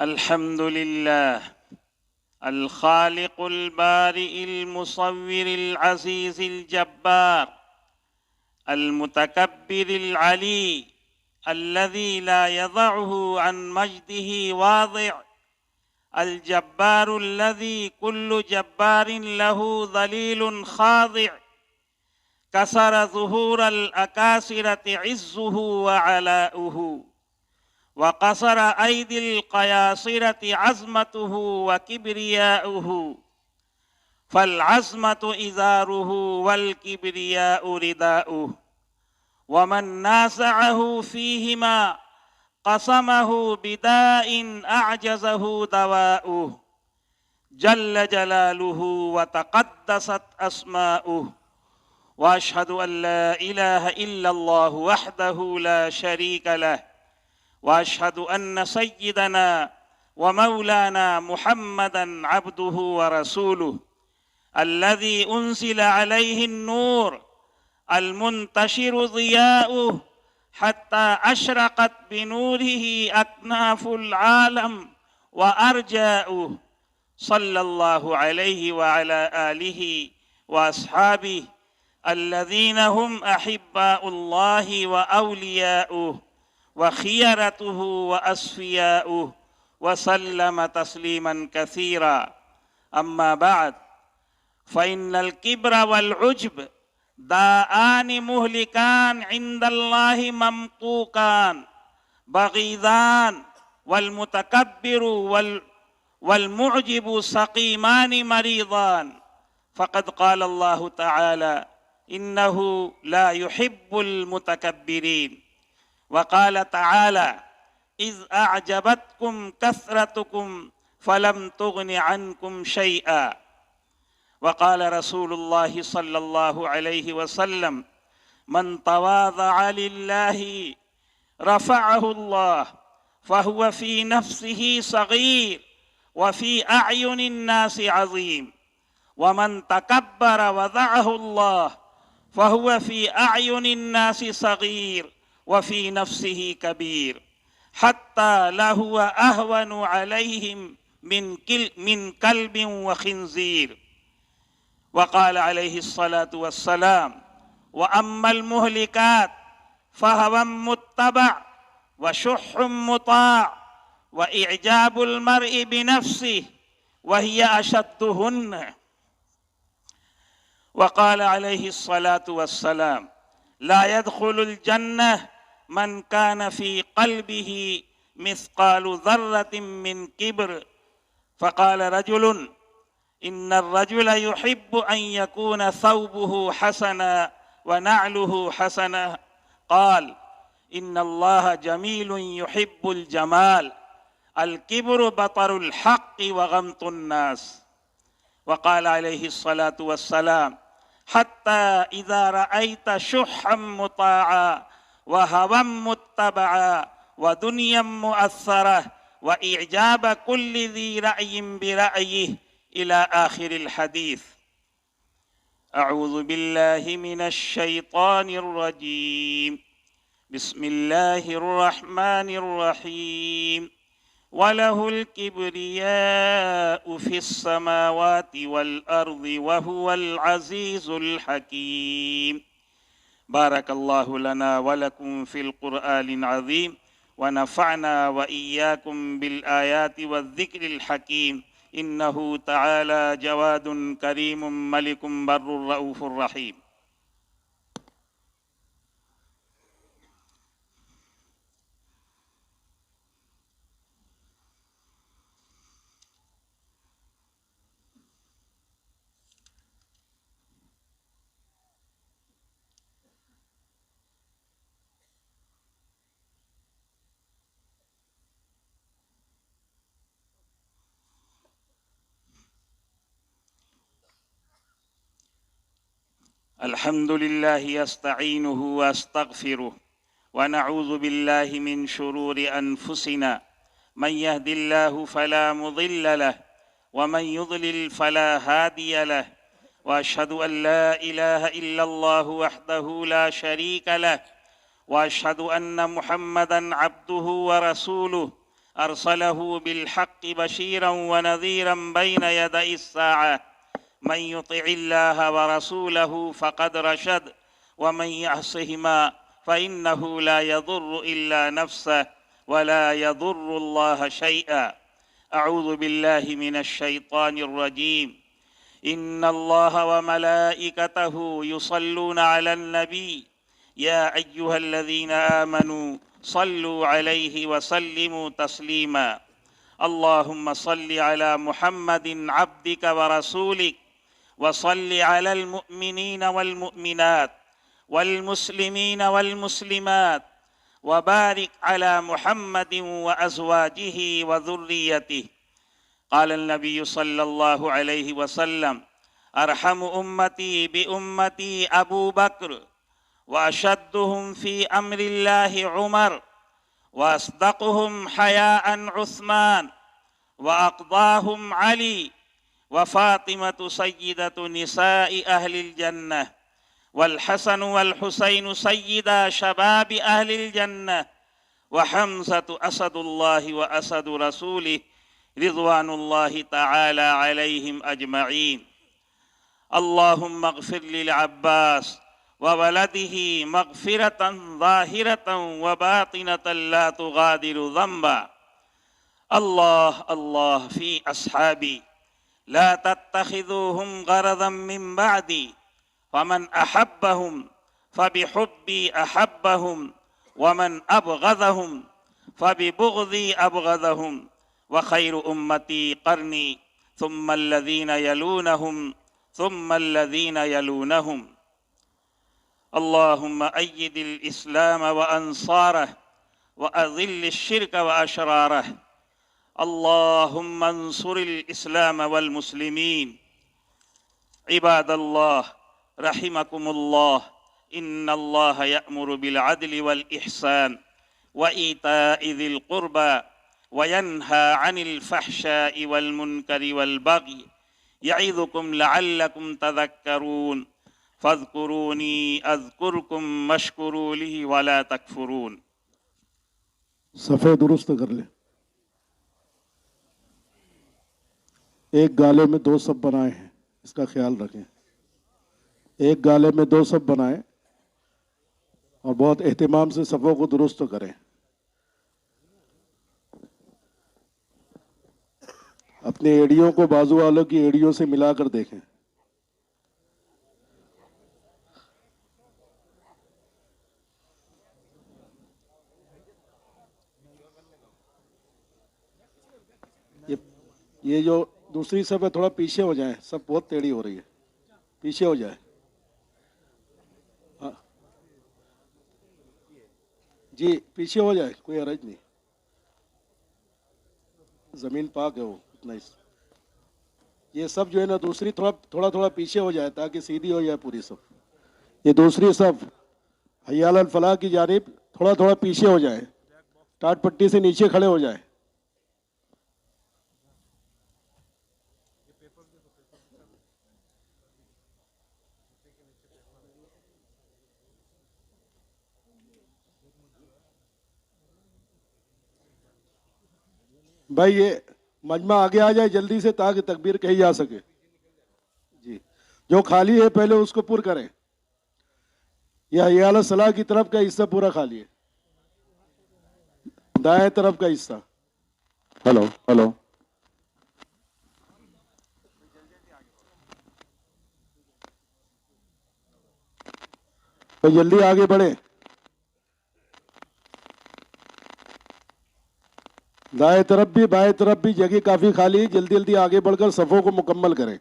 الحمد لله الخالق البارئ المصور العزيز الجبار المتكبر العلي الذي لا يضعه عن مجده واضع، الجبار الذي كل جبار له ذليل خاضع، كسر ظهور الأكاسرة عزه وعلاؤه، وقصر أيدي القياصرة عزمته وكبرياؤه، فالعزمة إزاره والكبرياء رداؤه، ومن نازعه فيهما قسمه بداء أعجزه دواؤه، جل جلاله وتقدست أسماؤه. وأشهد أن لا إله إلا الله وحده لا شريك له، وأشهد أن سيدنا ومولانا محمدًا عبده ورسوله الذي أنزل عليه النور المنتشر ضياؤه حتى أشرقت بنوره أكناف العالم وأرجاؤه، صلى الله عليه وعلى آله وأصحابه الذين هم أحباء الله وأولياؤه وخيرته وأصفياؤه، وسلم تسليما كثيرا. أما بعد، فإن الكبر والعجب داءان مهلكان عند الله ممقوتان بغيضان، والمتكبر والمعجب سقيمان مريضان. فقد قال الله تعالى: إنه لا يحب المتكبرين. وقال تعالى: إذ أعجبتكم كثرتكم فلم تغن عنكم شيئا. وقال رسول الله صلى الله عليه وسلم: من تواضع لله رفعه الله، فهو في نفسه صغير وفي أعين الناس عظيم، ومن تكبر وضعه الله، فهو في أعين الناس صغير وفي نفسه كبير، حتى لهو أهون عليهم من كلب وخنزير. وقال عليه الصلاة والسلام: وأما المهلكات فهوى متبع، وشح مطاع، وإعجاب المرء بنفسه، وهي أشدهن. وقال عليه الصلاة والسلام: لا يدخل الجنة من كان في قلبه مثقال ذرة من كبر. فقال رجل: إن الرجل يحب أن يكون ثوبه حسنا ونعله حسنا. قال: إن الله جميل يحب الجمال، الكبر بطر الحق وغمط الناس. وقال عليه الصلاة والسلام: حتى إذا رأيت شحا مطاعا وهوى متبعا ودنيا مؤثرة وإعجاب كل ذي رأي برأيه، إلى آخر الحديث. أعوذ بالله من الشيطان الرجيم. بسم الله الرحمن الرحيم. وله الكبرياء في السماوات والأرض وهو العزيز الحكيم. بارك الله لنا ولكم في القرآن العظيم، ونفعنا وإياكم بالآيات والذكر الحكيم، إنه تعالى جواد كريم ملك بر رؤوف رحيم. الحمد لله يستعينه واستغفره، ونعوذ بالله من شرور أنفسنا. من يهد الله فلا مضل له، ومن يضلل فلا هادي له. وأشهد أن لا إله إلا الله وحده لا شريك له، وأشهد أن محمدًا عبده ورسوله أرسله بالحق بشيرا ونذيرا بين يدي الساعة من يطع الله ورسوله فقد رشد ومن يعصهما فإنه لا يضر إلا نفسه ولا يضر الله شيئا. أعوذ بالله من الشيطان الرجيم. إن الله وملائكته يصلون على النبي يا أيها الذين آمنوا صلوا عليه وسلموا تسليما. اللهم صل على محمد عبدك ورسولك وصل على المؤمنين والمؤمنات والمسلمين والمسلمات وبارك على محمد وأزواجه وذريته. قال النبي صلى الله عليه وسلم: أرحم أمتي بأمتي أبو بكر وأشدهم في أمر الله عمر وأصدقهم حياء عثمان وأقضاهم علي وفاطمة سيدة نساء أهل الجنة والحسن والحسين سيدا شباب أهل الجنة وحمزة أسد الله وأسد رسوله رضوان الله تعالى عليهم أجمعين. اللهم اغفر للعباس وولده مغفرة ظاهرة وباطنة لا تغادر ذنبا. الله الله في أصحابي لا تتخذوهم غرضا من بعدي فمن أحبهم فبحبي أحبهم ومن أبغضهم فببغضي أبغضهم وخير أمتي قرني ثم الذين يلونهم ثم الذين يلونهم. اللهم أيد الإسلام وأنصاره وأذل الشرك وأشراره. اللهم انصر الإسلام والمسلمين. عباد الله رحمكم الله، إن الله يأمر بالعدل والإحسان وإيتاء ذي القربى وينهى عن الفحشاء والمنكر والبغي يعظكم لعلكم تذكرون. فاذكروني أذكركم واشكروا لي ولا تكفرون. सफ़े दुरुस्त कर ले। एक गाले में दो सब बनाए हैं, इसका ख्याल रखें। एक गाले में दो सब बनाएं और बहुत एहतिमाम से सफ़ों को दुरुस्त करें। अपनी एड़ियों को बाजू वालों की एड़ियों से मिलाकर देखें। ये जो दूसरी सब है थोड़ा पीछे हो जाए, सब बहुत टेढ़ी हो रही है, पीछे हो जाए। हाँ जी, पीछे हो जाए, कोई हरज नहीं, जमीन पाक है वो इतना। ये सब जो है ना दूसरी थोड़ा थोड़ा पीछे हो जाए ताकि सीधी हो जाए पूरी सब। ये दूसरी सब हय्या अल फलाह की जानिब थोड़ा थोड़ा पीछे हो जाए, टाट पट्टी से नीचे खड़े हो जाए। भाई ये मजमा आगे आ जाए जल्दी से ताकि तकबीर कही जा सके। जी, जो खाली है पहले उसको पुर करें। यह हय्या अल सलाह की तरफ का हिस्सा पूरा खाली है, दाएं तरफ का हिस्सा। हेलो हेलो, तो जल्दी आगे बढ़े। दाएं तरफ भी बाएं तरफ भी जगह काफी खाली, जल्दी जल्दी आगे बढ़कर सफों को मुकम्मल करें।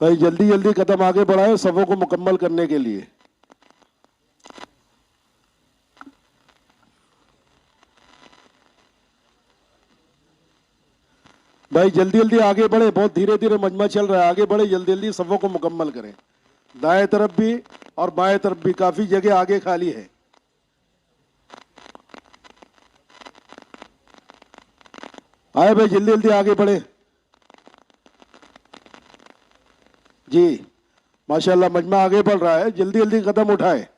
भाई जल्दी जल्दी कदम आगे बढ़ाएं सफों को मुकम्मल करने के लिए। भाई जल्दी जल्दी आगे बढ़े, बहुत धीरे धीरे मजमा चल रहा है, आगे बढ़े, जल्दी जल्दी सफों को मुकम्मल करें। दाएं तरफ भी और बाएं तरफ भी काफी जगह आगे खाली है। आए भाई जल्दी जल्दी आगे बढ़े। जी माशाल्लाह मजमा आगे बढ़ रहा है, जल्दी जल्दी कदम उठाए।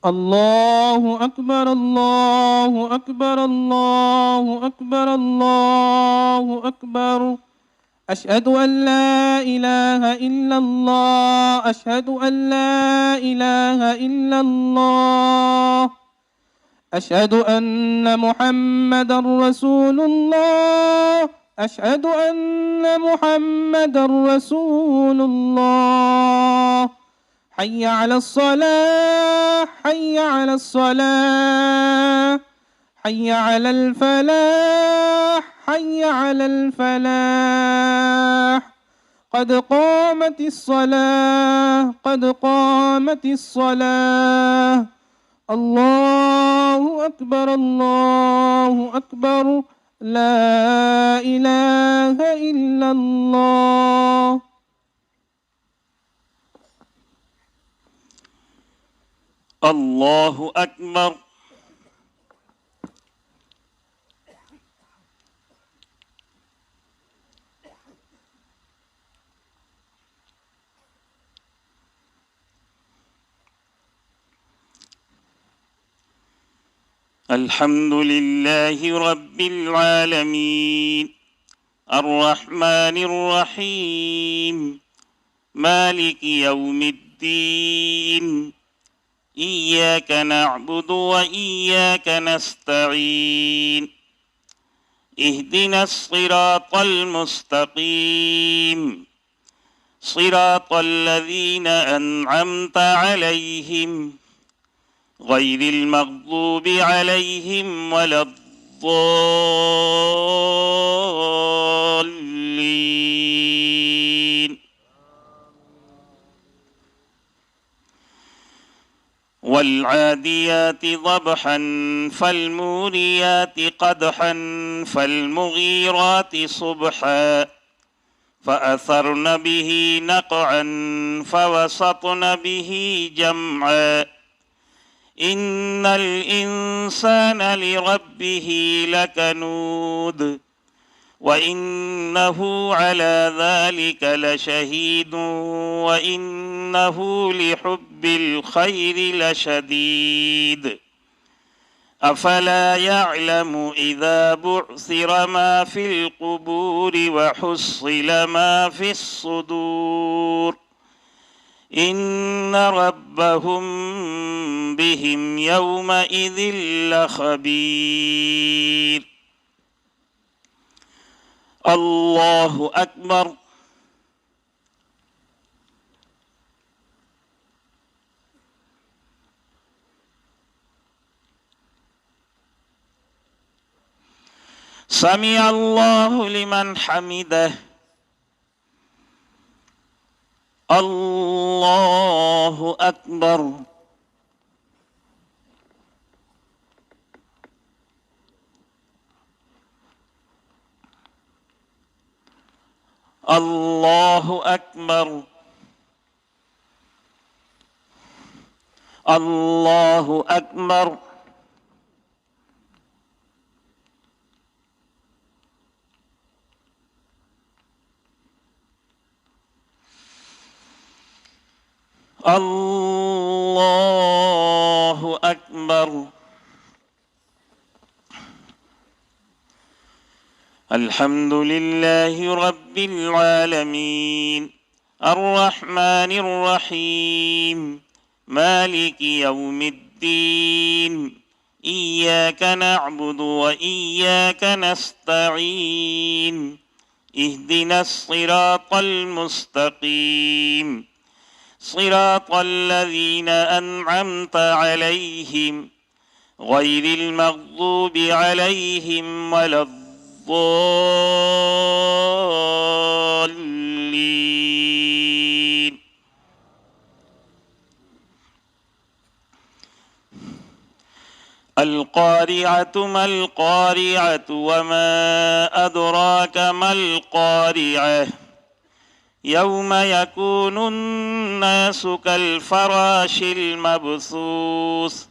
الله أكبر الله أكبر الله أكبر الله أكبر. أشهد أن لا إله إلا الله، أشهد أن لا إله إلا الله، أشهد أن محمدا رسول الله، أشهد أن محمدا رسول الله. حي على الصلاة، حي على الصلاة، حي على الفلاح، حي على الفلاح. قد قامت الصلاة، قد قامت الصلاة. الله أكبر الله أكبر. لا إله إلا الله. الله أكبر. الحمد لله رب العالمين الرحمن الرحيم مالك يوم الدين إياك نعبد وإياك نستعين اهدنا الصراط المستقيم صراط الذين أنعمت عليهم غير المغضوب عليهم ولا الضالين. والعاديات ضبحا فالموريات قدحا فالمغيرات صبحا فأثرن به نقعا فوسطن به جمعا إن الإنسان لربه لكنود وإنه على ذلك لشهيد وإنه لحب الخير لشديد أفلا يعلم إذا بعثر ما في القبور وحصل ما في الصدور إن ربهم بهم يومئذ لخبير. الله أكبر. سمع الله لمن حمده. الله أكبر. الله أكبر. الله أكبر. الله أكبر. الحمد لله رب العالمين الرحمن الرحيم مالك يوم الدين إياك نعبد وإياك نستعين اهدنا الصراط المستقيم صراط الذين أنعمت عليهم غير المغضوب عليهم ولا الضالين. القارعة ما القارعة وما أدراك ما القارعة يوم يكون الناس كالفراش المبثوث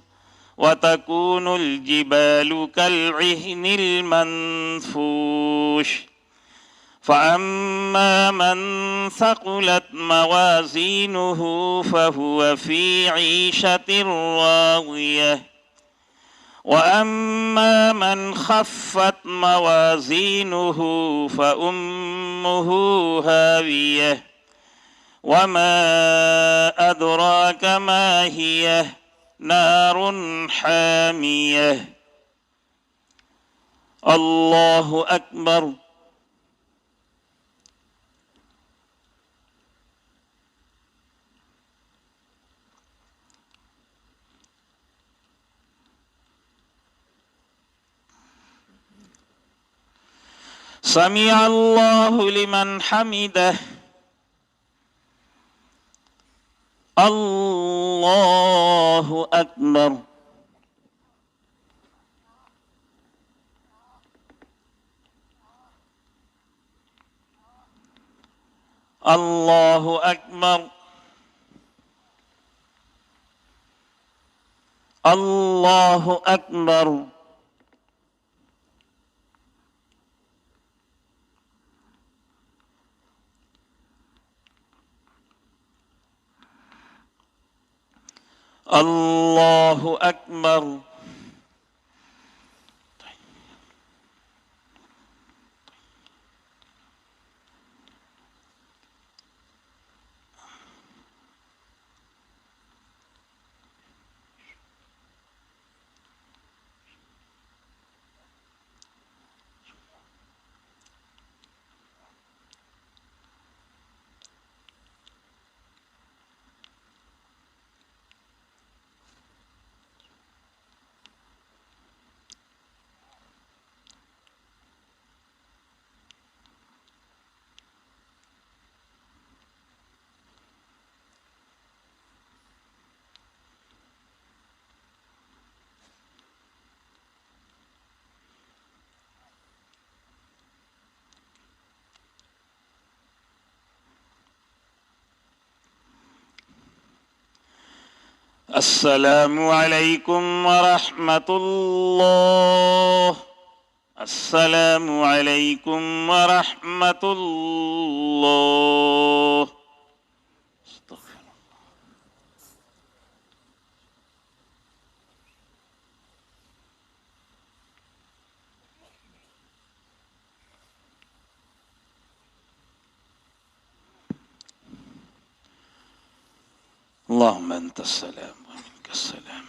وتكون الجبال كالعهن المنفوش فأما من ثقلت موازينه فهو في عيشة راضية وأما من خفت موازينه فأمه هاوية وما أدراك ما هي نار حامية. الله أكبر. سمع الله لمن حمده. الله أكبر. الله أكبر. الله أكبر. الله أكبر. السلام عليكم ورحمة الله. السلام عليكم ورحمة الله. اللهم أنت السلام ومنك السلام.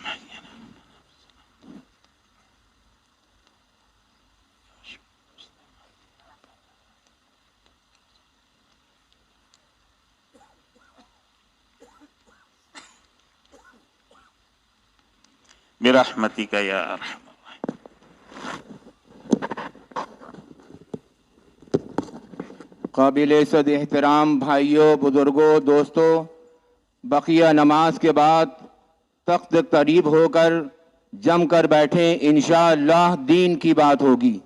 برحمتك يا أرحم الراحمين. काबिल इज़्ज़त एहतराम भाइयों, बुजुर्गों, दोस्तों, बकिया नमाज के बाद तख्त करीब होकर जमकर बैठें। इंशाअल्लाह दीन की बात होगी।